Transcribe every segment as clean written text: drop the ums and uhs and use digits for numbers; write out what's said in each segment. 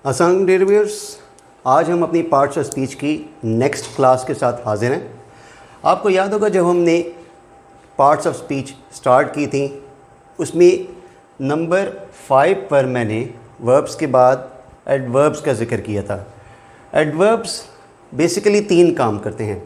अस्सलाम व्यूअर्स, आज हम अपनी पार्ट्स ऑफ स्पीच की नेक्स्ट क्लास के साथ हाजिर हैं। आपको याद होगा जब हमने पार्ट्स ऑफ स्पीच स्टार्ट की थी, उसमें नंबर 5 पर मैंने वर्ब्स के बाद एडवर्ब्स का जिक्र किया था। एडवर्ब्स बेसिकली 3 काम करते हैं।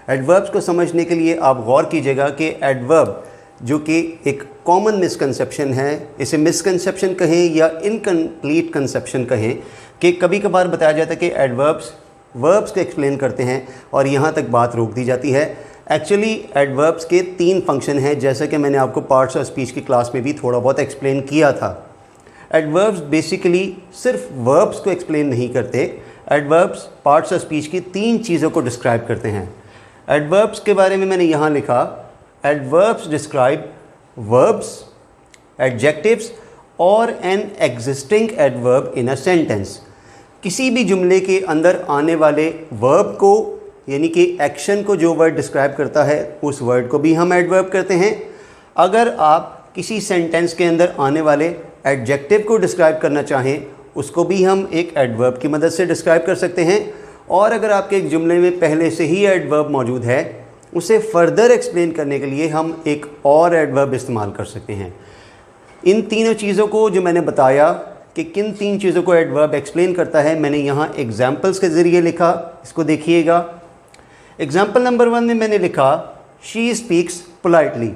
एडवर्ब्स को समझने के लिए आप गौर कीजिएगा कि एडवर्ब जो कि एक कॉमन मिसकंसेप्शन है, इसे मिसकंसेप्शन कहें या इनकम्प्लीट कंसेप्शन कहें, कि कभी कभार बताया जाता है कि एडवर्ब्स वर्ब्स को एक्सप्लेन करते हैं और यहाँ तक बात रोक दी जाती है। एक्चुअली एडवर्ब्स के 3 फंक्शन हैं, जैसा कि मैंने आपको पार्ट्स ऑफ स्पीच की क्लास में भी थोड़ा बहुत एक्सप्लेन किया था। एडवर्ब्स बेसिकली सिर्फ वर्ब्स को एक्सप्लेन नहीं करते, एडवर्ब्स पार्ट्स ऑफ स्पीच की 3 चीज़ों को डिस्क्राइब करते हैं। एडवर्ब्स के बारे में मैंने यहाँ लिखा, एडवर्ब्स डिस्क्राइब वर्ब्स, एडजेक्टिव्स और an existing adverb in a sentence. किसी भी जुमले के अंदर आने वाले वर्ब को, यानी कि एक्शन को जो वर्ड डिस्क्राइब करता है, उस वर्ड को भी हम एडवर्ब कहते हैं। अगर आप किसी सेंटेंस के अंदर आने वाले एडजेक्टिव को डिस्क्राइब करना चाहें, उसको भी हम एक एडवर्ब की मदद से डिस्क्राइब कर सकते हैं। और अगर आपके एक जुमले में पहले से ही एडवर्ब मौजूद है, उसे फर्दर एक्सप्लेन करने के लिए हम एक और एडवर्ब इस्तेमाल कर सकते हैं। इन तीनों चीज़ों को जो मैंने बताया कि किन 3 चीज़ों को एडवर्ब एक्सप्लेन करता है, मैंने यहाँ एग्जाम्पल्स के ज़रिए लिखा। इसको देखिएगा। एग्जाम्पल नंबर 1 में मैंने लिखा, शी स्पीक्स पोलाइटली।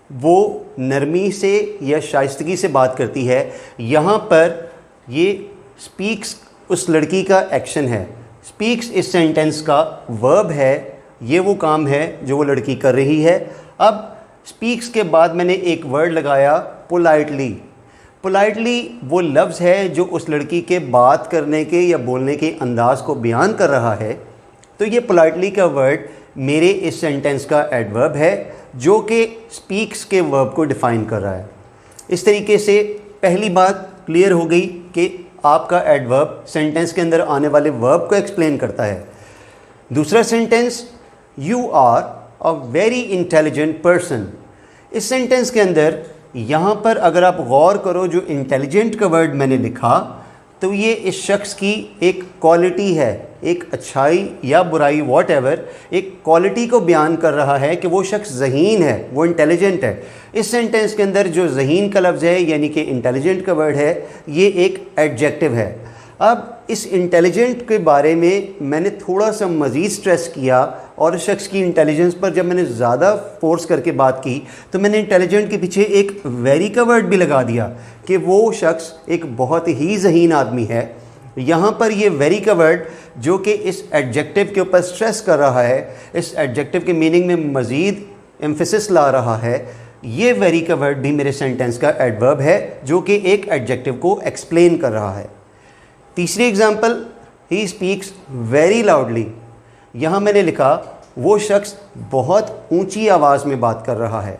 वो नरमी से या शाइस्तगी से बात करती है। यहाँ पर ये स्पीक्स उस लड़की का एक्शन है, स्पीक्स इस सेंटेंस का वर्ब है, ये वो काम है जो वो लड़की कर रही है। अब स्पीक्स के बाद मैंने एक वर्ड लगाया, पोलाइटली। पोलाइटली वो लफ्ज़ है जो उस लड़की के बात करने के या बोलने के अंदाज को बयान कर रहा है। तो ये पोलाइटली का वर्ड मेरे इस सेंटेंस का एडवर्ब है, जो कि स्पीक्स के वर्ब को डिफ़ाइन कर रहा है। इस तरीके से पहली बात क्लियर हो गई कि आपका एडवर्ब सेंटेंस के अंदर आने वाले वर्ब को एक्सप्लेन करता है। दूसरा sentence, you are a very intelligent person. इस सेंटेंस के अंदर यहाँ पर अगर आप गौर करो, जो इंटेलिजेंट का वर्ड मैंने लिखा, तो ये इस शख्स की एक क्वालिटी है, एक अच्छाई या बुराई वॉटएवर, एक क्वालिटी को बयान कर रहा है कि वो शख्स ज़हीन है, वो इंटेलिजेंट है। इस सेंटेंस के अंदर जो ज़हीन का लफ्ज़ है, यानी कि इंटेलिजेंट का वर्ड है, ये एक एडजेक्टिव है। अब इस इंटेलिजेंट के बारे में मैंने थोड़ा सा मज़ीद स्ट्रेस किया और शख्स की इंटेलिजेंस पर जब मैंने ज़्यादा फोर्स करके बात की, तो मैंने इंटेलिजेंट के पीछे एक वेरी का वर्ड भी लगा दिया कि वो शख्स एक बहुत ही ज़हीन आदमी है। यहाँ पर ये वेरी का वर्ड जो कि इस एडजेक्टिव के ऊपर स्ट्रेस कर रहा है, इस एडजेक्टिव के मीनिंग में मज़ीद एम्फेसिस ला रहा है, ये वेरी का वर्ड भी मेरे सेंटेंस का एडवर्ब है, जो कि एक एडजेक्टिव को एक्सप्लेन कर रहा है। तीसरी example, he speaks very loudly. यहाँ मैंने लिखा, वो शख्स बहुत ऊंची आवाज़ में बात कर रहा है।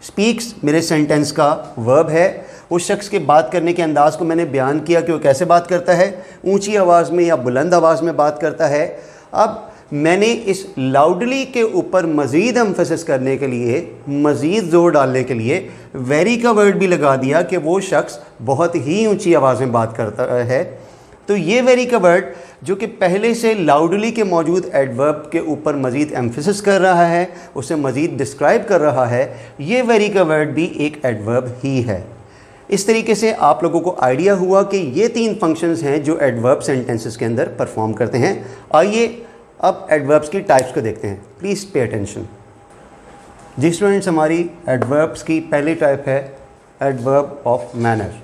स्पीक्स मेरे सेंटेंस का वर्ब है। उस शख्स के बात करने के अंदाज़ को मैंने बयान किया कि वो कैसे बात करता है, ऊंची आवाज़ में या बुलंद आवाज़ में बात करता है। अब मैंने इस लाउडली के ऊपर मज़ीद एम्फेसिस करने के लिए, मज़ीद ज़ोर डालने के लिए वेरी का वर्ड भी लगा दिया कि वो शख्स बहुत ही ऊंची आवाज़ में बात करता है। तो ये वेरी का वर्ड जो कि पहले से लाउडली के मौजूद एडवर्ब के ऊपर मज़ीद एम्फेसिस कर रहा है, उसे मज़ीद डिस्क्राइब कर रहा है, ये वेरी का वर्ड भी एक एडवर्ब ही है। इस तरीके से आप लोगों को आइडिया हुआ कि ये 3 फंक्शंस हैं जो एडवर्ब सेंटेंसेस के अंदर परफॉर्म करते हैं। आइए अब एडवर्ब्स की टाइप्स को देखते हैं। Please pay attention. जी स्टूडेंट्स, हमारी एडवर्ब्स की पहली टाइप है एडवर्ब ऑफ मैनर।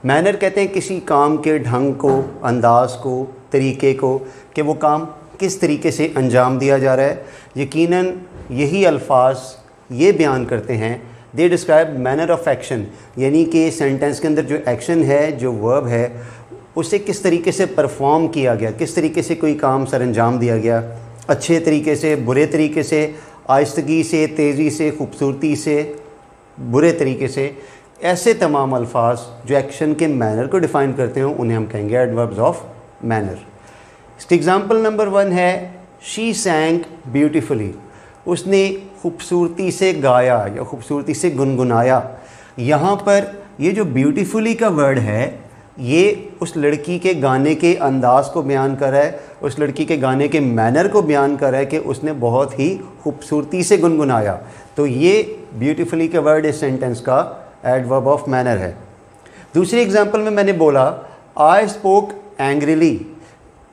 मैनर कहते हैं किसी काम के ढंग को, अंदाज़ को, तरीके को, कि वो काम किस तरीके से अंजाम दिया जा रहा है। यकीनन यही अल्फाज ये बयान करते हैं, they describe manner of action, यानी कि सेंटेंस के अंदर जो एक्शन है, जो वर्ब है, उसे किस तरीके से परफॉर्म किया गया, किस तरीके से कोई काम सर अंजाम दिया गया, अच्छे तरीके से, बुरे तरीके से, आहिस्तगी से, तेज़ी से, खूबसूरती से, बुरे तरीके से। ऐसे तमाम अल्फाज जो एक्शन के मैनर को डिफ़ाइन करते हैं, उन्हें हम कहेंगे एडवर्ब्स ऑफ मैनर। इसकी एग्ज़ाम्पल नंबर 1 है, शी सैंग ब्यूटीफुली। उसने खूबसूरती से गाया या खूबसूरती से गुनगुनाया। यहाँ पर ये जो ब्यूटीफुली का वर्ड है, ये उस लड़की के गाने के अंदाज को बयान कर रहा है, उस लड़की के गाने के मैनर को बयान कर रहा है कि उसने बहुत ही खूबसूरती से गुनगुनाया। तो ये ब्यूटीफुली का वर्ड इस सेंटेंस का एडवर्ब ऑफ मैनर है। दूसरी एग्जांपल में मैंने बोला आई स्पोक एंग्रीली।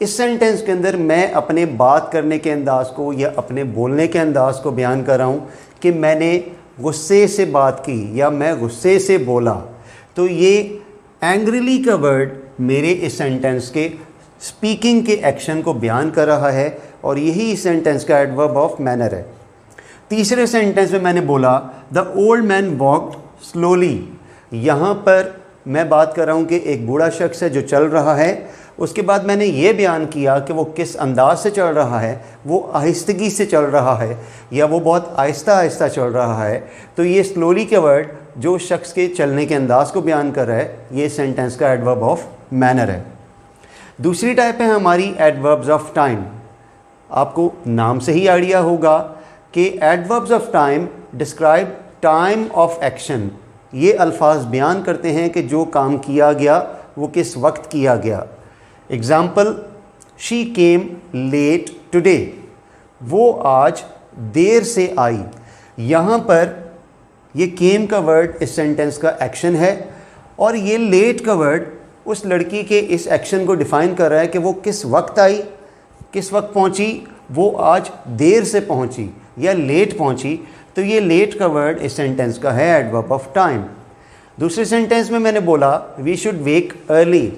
इस सेंटेंस के अंदर मैं अपने बात करने के अंदाज़ को या अपने बोलने के अंदाज़ को बयान कर रहा हूँ कि मैंने गुस्से से बात की या मैं गुस्से से बोला। तो ये एंग्रीली का वर्ड मेरे इस सेंटेंस के स्पीकिंग के एक्शन को बयान कर रहा है और यही इस सेंटेंस का एडवर्ब ऑफ मैनर है। तीसरे सेंटेंस में मैंने बोला the old man walked slowly. यहाँ पर मैं बात कर रहा हूँ कि एक बूढ़ा शख्स है जो चल रहा है। उसके बाद मैंने ये बयान किया कि वो किस अंदाज से चल रहा है, वो आहिस्तगी से चल रहा है या वो बहुत आहिस्ता आहिस्ता चल रहा है। तो ये स्लोली के वर्ड जो शख्स के चलने के अंदाज को बयान कर रहा है, ये सेंटेंस का एडवर्ब ऑफ मैनर है। दूसरी टाइप है हमारी एडवर्ब्स ऑफ टाइम। आपको नाम से ही आइडिया होगा कि adverbs of time describe time of action. ये अल्फाज बयान करते हैं कि जो काम किया गया वो किस वक्त किया गया। Example, she came late today. वो आज देर से आई। यहाँ पर ये केम का वर्ड इस सेंटेंस का एक्शन है और ये लेट का वर्ड उस लड़की के इस एक्शन को डिफ़ाइन कर रहा है कि वो किस वक्त आई, किस वक्त पहुँची। वो आज देर से पहुँची या लेट पहुँची। तो ये लेट का वर्ड इस सेंटेंस का है एडवर्ब ऑफ टाइम। दूसरे सेंटेंस में मैंने बोला वी शुड वेक अर्ली।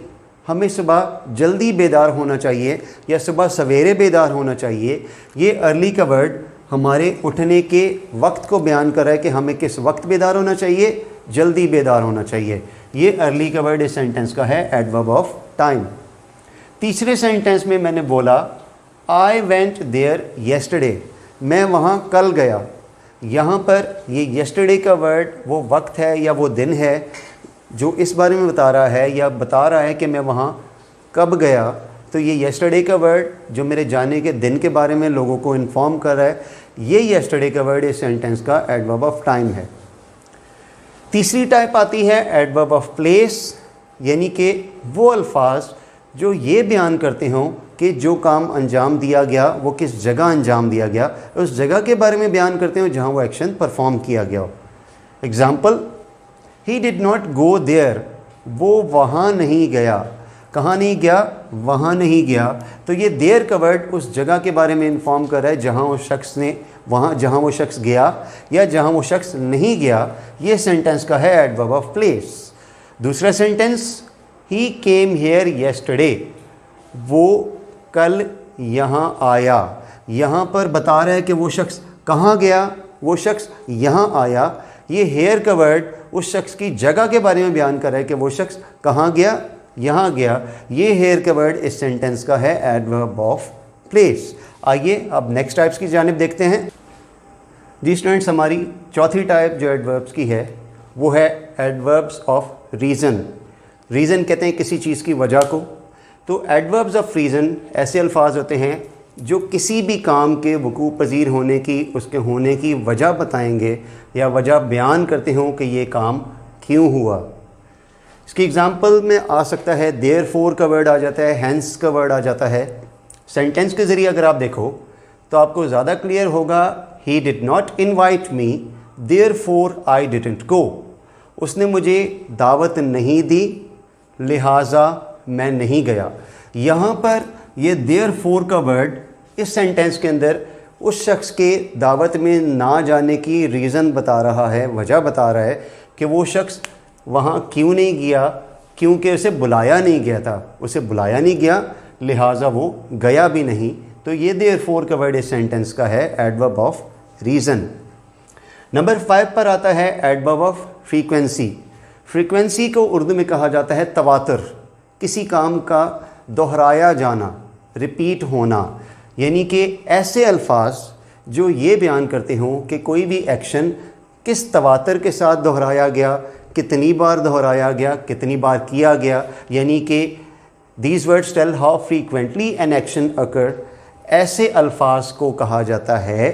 हमें सुबह जल्दी बेदार होना चाहिए या सुबह सवेरे बेदार होना चाहिए। ये अर्ली का वर्ड हमारे उठने के वक्त को बयान कर रहा है कि हमें किस वक्त बेदार होना चाहिए, जल्दी बेदार होना चाहिए। ये अर्ली का वर्ड इस सेंटेंस का है एडवर्ब ऑफ टाइम। तीसरे सेंटेंस में मैंने बोला आई वेंट देयर येस्टरडे। मैं वहाँ कल गया। यहाँ पर ये येस्टरडे का वर्ड वो वक्त है या वो दिन है जो इस बारे में बता रहा है या बता रहा है कि मैं वहाँ कब गया। तो ये येस्टरडे का वर्ड जो मेरे जाने के दिन के बारे में लोगों को इन्फॉर्म कर रहा है, ये येस्टरडे का वर्ड इस सेंटेंस का एडवर्ब ऑफ टाइम है। तीसरी टाइप आती है एडवर्ब ऑफ प्लेस, यानी कि वो अल्फाज जो ये बयान करते हों कि जो काम अंजाम दिया गया वो किस जगह अंजाम दिया गया, उस जगह के बारे में बयान करते हो जहाँ वो एक्शन परफॉर्म किया गया हो। Example, he did not go there. वो वहाँ नहीं गया। कहाँ नहीं गया? वहाँ नहीं गया। तो ये देयर का वर्ड उस जगह के बारे में इन्फॉर्म कर रहा है जहाँ उस शख्स ने जहाँ वो शख्स गया या जहाँ वो शख्स नहीं गया। ये सेंटेंस का है एडवर्ब ऑफ प्लेस। दूसरा sentence, he came here yesterday. वो कल यहाँ आया। यहाँ पर बता रहा है कि वो शख्स कहाँ गया, वो शख्स यहाँ आया। ये हेयर का वर्ड उस शख्स की जगह के बारे में बयान कर रहा है कि वो शख्स कहाँ गया, यहाँ गया। ये हेयर का वर्ड इस सेंटेंस का है एडवर्ब ऑफ प्लेस। आइए अब नेक्स्ट टाइप्स की जानिब देखते हैं। जी स्टूडेंट्स, हमारी चौथी टाइप जो एडवर्ब्स की है वो है एडवर्ब्स ऑफ रीज़न। रीज़न कहते हैं किसी चीज़ की वजह को। तो एडवर्ब्स ऑफ रीज़न ऐसे अल्फाज होते हैं जो किसी भी काम के वकूअ पज़ीर होने की, उसके होने की वजह बताएंगे या वजह बयान करते हों कि ये काम क्यों हुआ। इसकी एग्ज़ाम्पल में आ सकता है देयरफॉर का वर्ड आ जाता है, हैंस का वर्ड आ जाता है। सेंटेंस के ज़रिए अगर आप देखो तो आपको ज़्यादा क्लियर होगा। ही did not invite me therefore I didn't go. उसने मुझे दावत नहीं दी लिहाजा मैं नहीं गया। यहाँ पर ये देयरफॉर का वर्ड इस सेंटेंस के अंदर उस शख्स के दावत में ना जाने की रीज़न बता रहा है, वजह बता रहा है कि वो शख्स वहाँ क्यों नहीं गया, क्योंकि उसे बुलाया नहीं गया था। उसे बुलाया नहीं गया लिहाजा वो गया भी नहीं। तो ये देयरफॉर का वर्ड इस सेंटेंस का है एडवर्ब ऑफ रीज़न। नंबर 5 पर आता है एडवर्ब ऑफ फ्रीक्वेंसी। फ्रीक्वेंसी को उर्दू में कहा जाता है तवातर। किसी काम का दोहराया जाना, रिपीट होना, यानी कि ऐसे अल्फाज जो ये बयान करते हों कि कोई भी एक्शन किस तवातर के साथ दोहराया गया, कितनी बार दोहराया गया, कितनी बार किया गया। यानी कि these words tell how frequently an action occur. ऐसे अल्फाज को कहा जाता है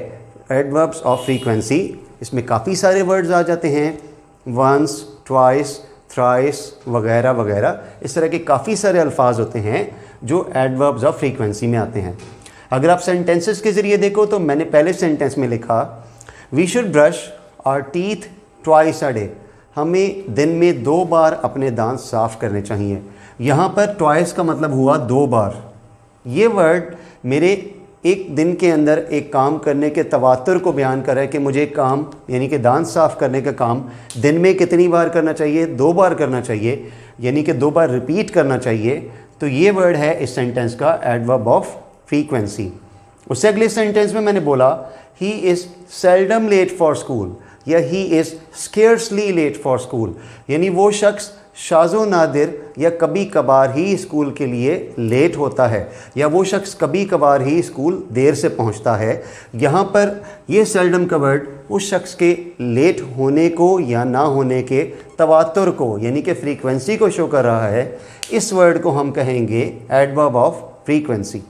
एडवर्ब्स ऑफ फ्रीक्वेंसी। इसमें काफ़ी सारे वर्ड्स आ जाते हैं, वंस, ट्वाइस, थ्राइस वगैरह वगैरह, इस तरह के काफ़ी सारे अल्फाज होते हैं जो एडवर्ब्स ऑफ फ्रीक्वेंसी में आते हैं। अगर आप सेंटेंसेस के ज़रिए देखो तो मैंने पहले सेंटेंस में लिखा we should brush our teeth twice a day, हमें दिन में 2 बार अपने दांत साफ़ करने चाहिए। यहाँ पर ट्वाइस का मतलब हुआ 2 बार। ये वर्ड मेरे एक दिन के अंदर एक काम करने के तवातुर को बयान कर रहा है कि मुझे काम यानी कि दांत साफ़ करने का काम दिन में कितनी बार करना चाहिए, 2 बार करना चाहिए, यानी कि 2 बार रिपीट करना चाहिए। तो ये वर्ड है इस सेंटेंस का एडवर्ब ऑफ फ्रीक्वेंसी। उससे अगले सेंटेंस में मैंने बोला he is seldom late for school या he is scarcely late for school, यानी वो शख्स शाज़ो नादिर या कभी कभार ही स्कूल के लिए लेट होता है, या वो शख्स कभी कभार ही स्कूल देर से पहुंचता है। यहाँ पर ये सेल्डम का वर्ड उस शख्स के लेट होने को या ना होने के तवातुर को यानी कि फ्रीक्वेंसी को शो कर रहा है। इस वर्ड को हम कहेंगे एडवर्ब ऑफ फ्रीक्वेंसी।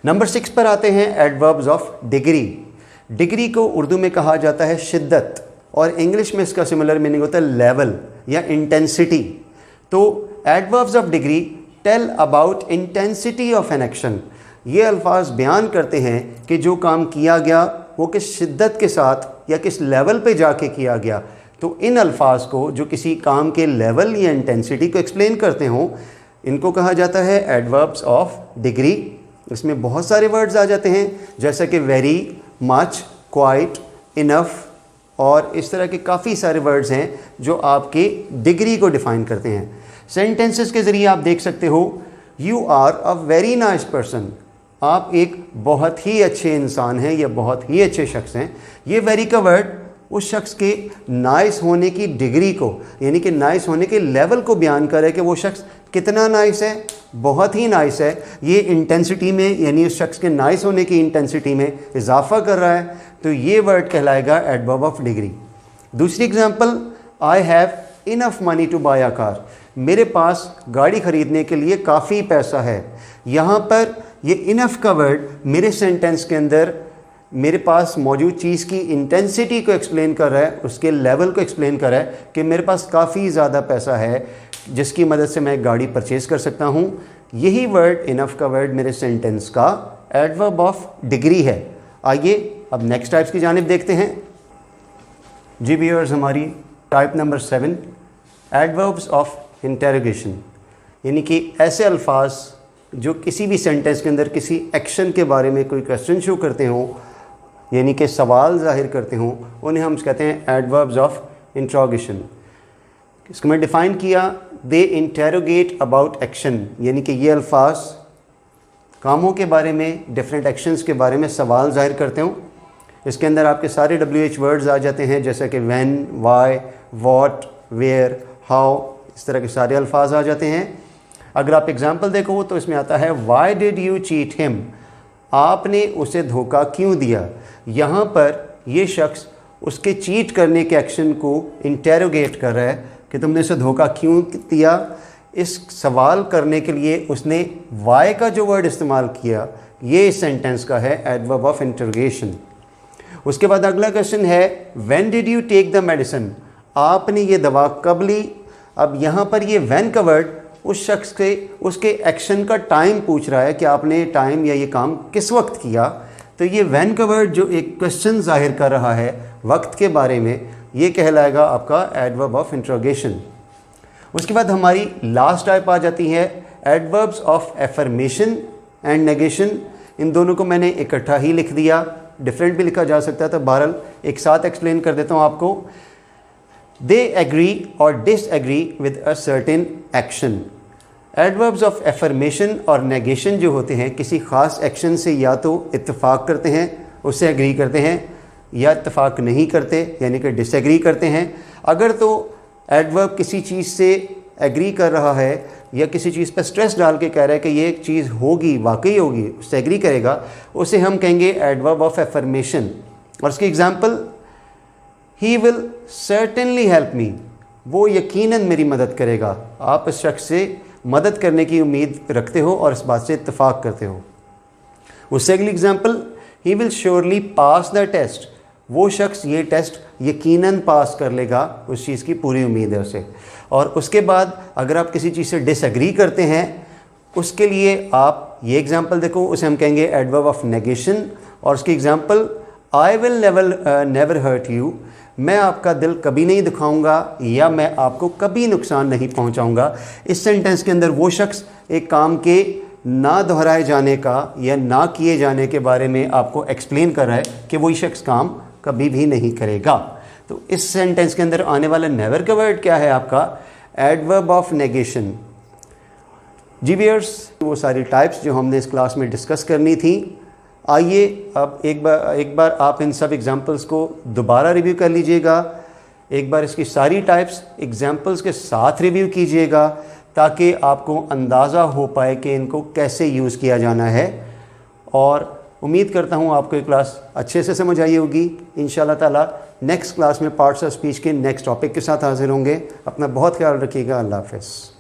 नंबर 6 पर आते हैं एडवर्ब्स ऑफ डिग्री। डिग्री को उर्दू में कहा जाता है शिद्दत और इंग्लिश में इसका सिमिलर मीनिंग होता है लेवल या इंटेंसिटी। तो adverbs of degree tell about intensity of an action. ये अल्फाज बयान करते हैं कि जो काम किया गया वो किस शिद्दत के साथ या किस लेवल पे जाके किया गया। तो इन अल्फाज को जो किसी काम के लेवल या इंटेंसिटी को एक्सप्लेन करते हों, इनको कहा जाता है एडवर्ब्स ऑफ डिग्री। इसमें बहुत सारे वर्ड्स आ जाते हैं जैसा कि वेरी, मच, क्वाइट, इनफ और इस तरह के काफ़ी सारे वर्ड्स हैं जो आपके डिग्री को डिफ़ाइन करते हैं। सेंटेंसेस के ज़रिए आप देख सकते हो you are a very nice person, आप एक बहुत ही अच्छे इंसान हैं या बहुत ही अच्छे शख्स हैं। ये वेरी का वर्ड उस शख्स के नाइस होने की डिग्री को यानी कि नाइस होने के लेवल को बयान करे कि वो शख्स कितना नाइस है, बहुत ही नाइस है। ये इंटेंसिटी में यानी उस शख्स के नाइस होने की इंटेंसिटी में इजाफा कर रहा है, तो ये वर्ड कहलाएगा एडवर्ब ऑफ डिग्री। दूसरी example, I have enough money to buy a car, मेरे पास गाड़ी ख़रीदने के लिए काफ़ी पैसा है। यहाँ पर ये इनफ का वर्ड मेरे सेंटेंस के अंदर मेरे पास मौजूद चीज़ की इंटेंसिटी को एक्सप्लेन कर रहा है, उसके लेवल को एक्सप्लेन कर रहा है कि मेरे पास काफ़ी ज़्यादा पैसा है जिसकी मदद से मैं गाड़ी परचेज़ कर सकता हूँ। यही वर्ड इनफ का वर्ड मेरे सेंटेंस का एडवर्ब ऑफ डिग्री है। आइए अब नेक्स्ट टाइप्स की जानिब देखते हैं। जी व्यूअर्स, हमारी type number 7 adverbs of interrogation, यानी कि ऐसे अल्फाज जो किसी भी सेंटेंस के अंदर किसी एक्शन के बारे में कोई क्वेश्चन शो करते हों यानी कि सवाल जाहिर करते हों, उन्हें हम कहते हैं एडवर्ब्स ऑफ इंट्रोगेशन। इसको मैं डिफ़ाइन किया, दे इंटेरोगेट अबाउट एक्शन, यानी कि ये अल्फाज कामों के बारे में, डिफरेंट एक्शंस के बारे में सवाल जाहिर करते हों। इसके अंदर आपके सारे WH वर्ड्स आ जाते हैं जैसे कि when, why, what, where, how, इस तरह के सारे अल्फाज आ जाते हैं। अगर आप एग्जांपल देखो तो इसमें आता है why did you cheat him, आपने उसे धोखा क्यों दिया। यहाँ पर ये शख्स उसके चीट करने के एक्शन को इंटेरोगेट कर रहा है कि तुमने उसे धोखा क्यों दिया। इस सवाल करने के लिए उसने वाई का जो वर्ड इस्तेमाल किया, ये इस सेंटेंस का है एडवर्ब ऑफ इंटरोगेशन। उसके बाद अगला क्वेश्चन है when did you take the medicine, आपने ये दवा कब ली। अब यहाँ पर ये व्हेन का वर्ड उस शख्स से उसके एक्शन का टाइम पूछ रहा है कि आपने टाइम या ये काम किस वक्त किया। तो ये व्हेन का वर्ड जो एक क्वेश्चन जाहिर कर रहा है वक्त के बारे में, ये कहलाएगा आपका एडवर्ब ऑफ इंट्रोगेशन। उसके बाद हमारी लास्ट टाइप आ जाती है adverbs of affirmation and negation. इन दोनों को मैंने इकट्ठा ही लिख दिया, डिफरेंट भी लिखा जा सकता है, तो बहरहाल एक साथ एक्सप्लेन कर देता हूँ आपको। दे एग्री और disagree with a certain action. Adverbs of affirmation और नेगेशन जो होते हैं किसी ख़ास एक्शन से या तो इत्तेफाक करते हैं, उससे एग्री करते हैं, या इत्तेफाक नहीं करते यानी कि डिसएग्री करते हैं। अगर तो एडवर्ब किसी चीज़ से एग्री कर रहा है या किसी चीज़ पर स्ट्रेस डाल के कह रहा है कि ये चीज़ होगी, वाकई होगी, उससे एग्री करेगा, उसे हम कहेंगे एडवर्ब ऑफ एफर्मेशन। और उसकी example, he will certainly help me, वो यकीनन मेरी मदद करेगा। आप इस शख्स से मदद करने की उम्मीद रखते हो और इस बात से इत्तेफाक करते हो। उससे अगली example, he will surely pass the test, वो शख्स ये टेस्ट यकीनन पास कर लेगा, उस चीज़ की पूरी उम्मीद है उसे। और उसके बाद अगर आप किसी चीज़ से डिसएग्री करते हैं, उसके लिए आप ये एग्जांपल देखो, उसे हम कहेंगे एडवर्ब ऑफ नेगेशन। और उसकी example I will never hurt you, मैं आपका दिल कभी नहीं दुखाऊंगा या मैं आपको कभी नुकसान नहीं पहुंचाऊंगा। इस सेंटेंस के अंदर वो शख्स एक काम के ना दोहराए जाने का या ना किए जाने के बारे में आपको एक्सप्लेन कर रहा है कि वही शख्स काम कभी भी नहीं करेगा। तो इस सेंटेंस के अंदर आने वाला नेवर का वर्ड क्या है आपका? Adverb of negation. जी व्यूअर्स, वो सारी टाइप्स जो हमने इस क्लास में डिस्कस करनी थी, आइए अब एक बार आप इन सब एग्जांपल्स को दोबारा रिव्यू कर लीजिएगा। एक बार इसकी सारी टाइप्स एग्जांपल्स के साथ रिव्यू कीजिएगा ताकि आपको अंदाज़ा हो पाए कि इनको कैसे यूज़ किया जाना है। और उम्मीद करता हूँ आपको ये क्लास अच्छे से समझ आई होगी। इंशाल्लाह ताला नेक्स्ट क्लास में पार्ट्स ऑफ स्पीच के नेक्स्ट टॉपिक के साथ हाजिर होंगे। अपना बहुत ख्याल रखिएगा। अल्लाह हाफ़िज़।